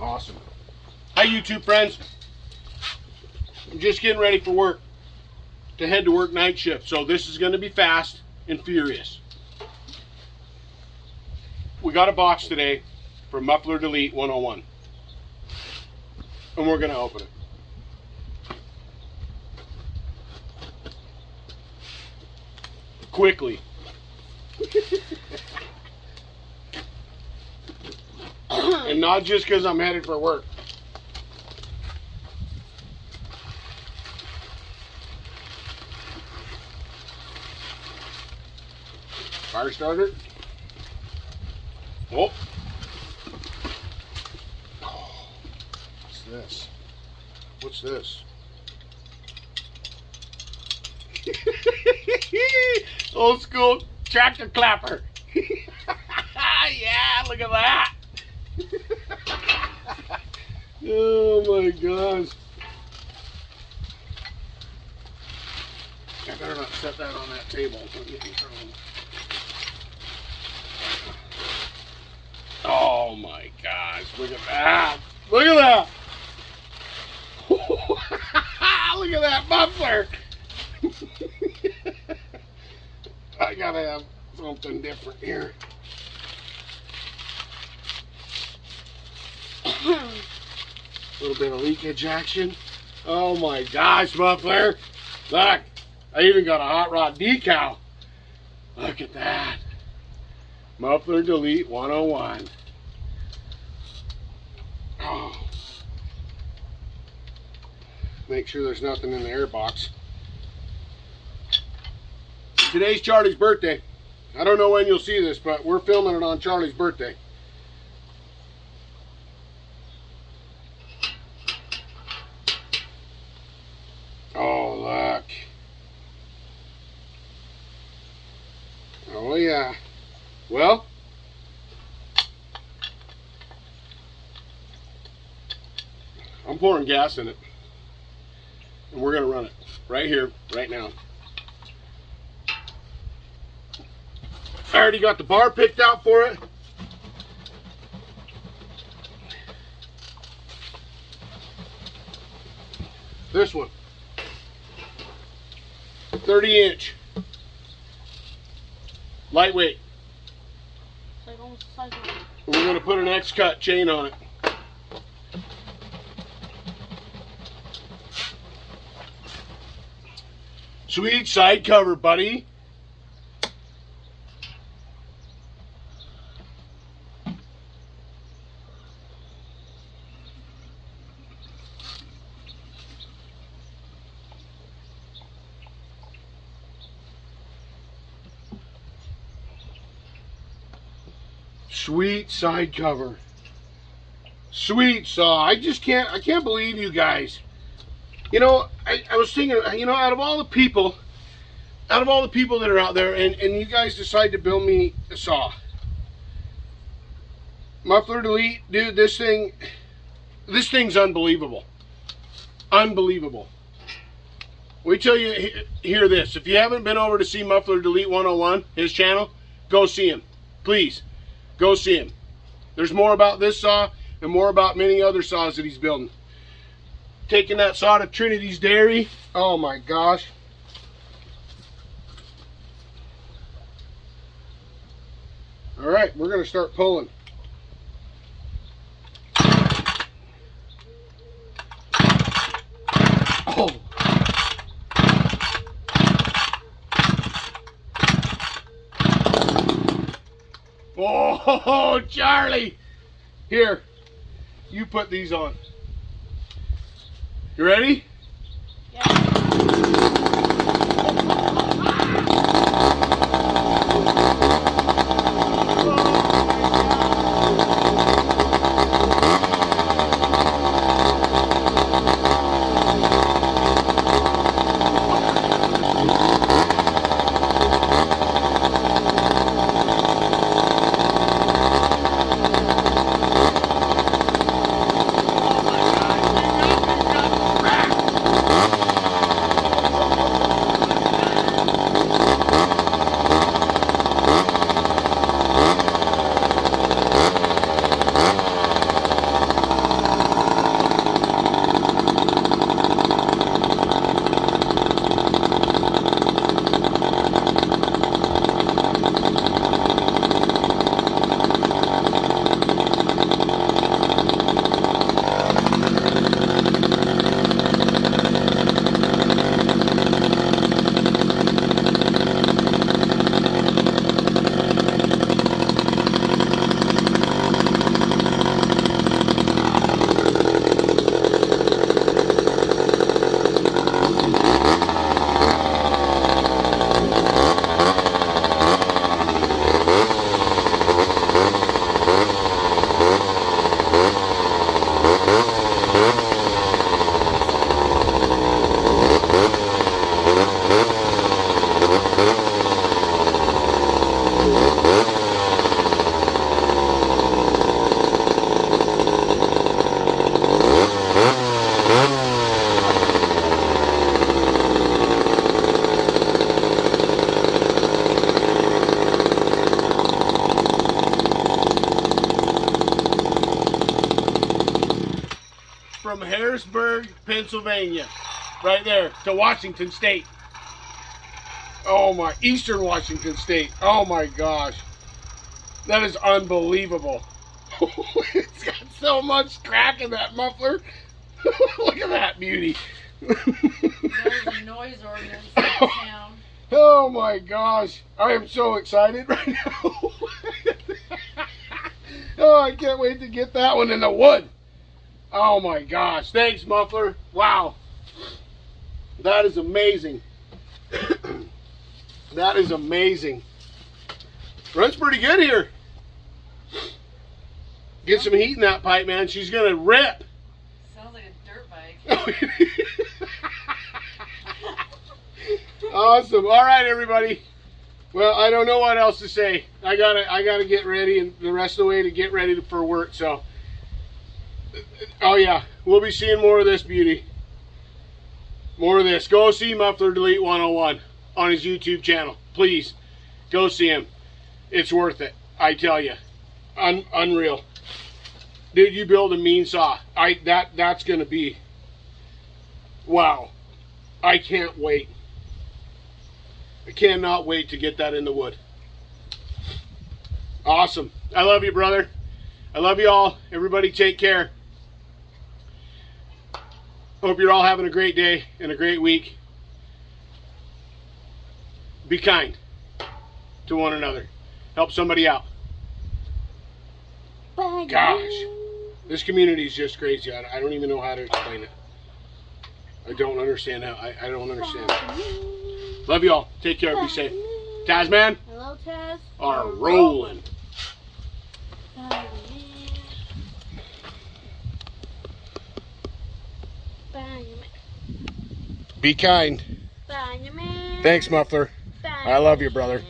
Awesome. Hi, YouTube friends. I'm just getting ready for work, to head to work night shift. So this is going to be fast and furious. We got a box today from Muffler Delete 101. And we're going to open it. Quickly. And not just because I'm headed for work. Fire starter. Oh. What's this? What's this? Old school tractor clapper. Yeah, look at that. Oh my gosh. I better not set that on that table. Don't get in trouble. Oh my gosh, look at that. Look at that. Look at that muffler. I gotta have something different here. A little bit of leakage action. Oh my gosh, muffler. Look, I even got a hot rod decal. Look at that. Muffler Delete 101. Oh. Make sure there's nothing in the air box. Today's Charlie's birthday. I don't know when you'll see this, but we're filming it on Charlie's birthday. Oh, look. Oh, yeah. Well, I'm pouring gas in it. And we're going to run it right here, right now. I already got the bar picked out for it. This one. 30-inch. Lightweight. And we're going to put an X-cut chain on it. Sweet side cover, buddy. Sweet side cover. Sweet saw. I can't believe you guys. You know, I was thinking, you know, out of all the people that are out there, and you guys decide to build me a saw. Muffler Delete, dude, this thing's unbelievable. Unbelievable. Wait till you hear this. If you haven't been over to see Muffler Delete 101, his channel, go see him. Please, go see him. There's more about this saw and more about many other saws that he's building. Taking that saw to Trinity's Dairy. Oh my gosh. All right, we're going to start pulling. Oh. Oh, Charlie. Here, you put these on. You ready? Yeah. from Harrisburg, Pennsylvania, right there, to Washington State. Oh my, Eastern Washington State. Oh my gosh. That is unbelievable. It's got so much crack in that muffler. Look at that beauty. There's a noise ordinance in town. Oh my gosh. I am so excited right now. Oh, I can't wait to get that one in the wood. Oh my gosh. Thanks, Muffler. Wow. That is amazing. That is amazing. Runs pretty good here. Get some heat in that pipe, man. She's going to rip. Sounds like a dirt bike. Awesome. All right, everybody. Well, I don't know what else to say. I gotta get ready, and the rest of the way to get ready for work. So, oh yeah, we'll be seeing more of this beauty. More of this. Go see Muffler Delete 101 on his YouTube channel. Please, go see him. It's worth it. I tell you, unreal. Dude, you build a mean saw. That's gonna be wow. I can't wait. I cannot wait to get that in the wood. Awesome. I love you, brother. I love you all. Everybody take care. Hope you're all having a great day and a great week. Be kind to one another. Help somebody out. Bye. Gosh. This community is just crazy. I don't even know how to explain it. I don't understand how. I don't understand. Love you all. Take care. Be safe. TazMan Hello, Taz. are rolling. Bye. Bye. Be kind. Bye. Thanks, Muffler. Bye. I love you, brother.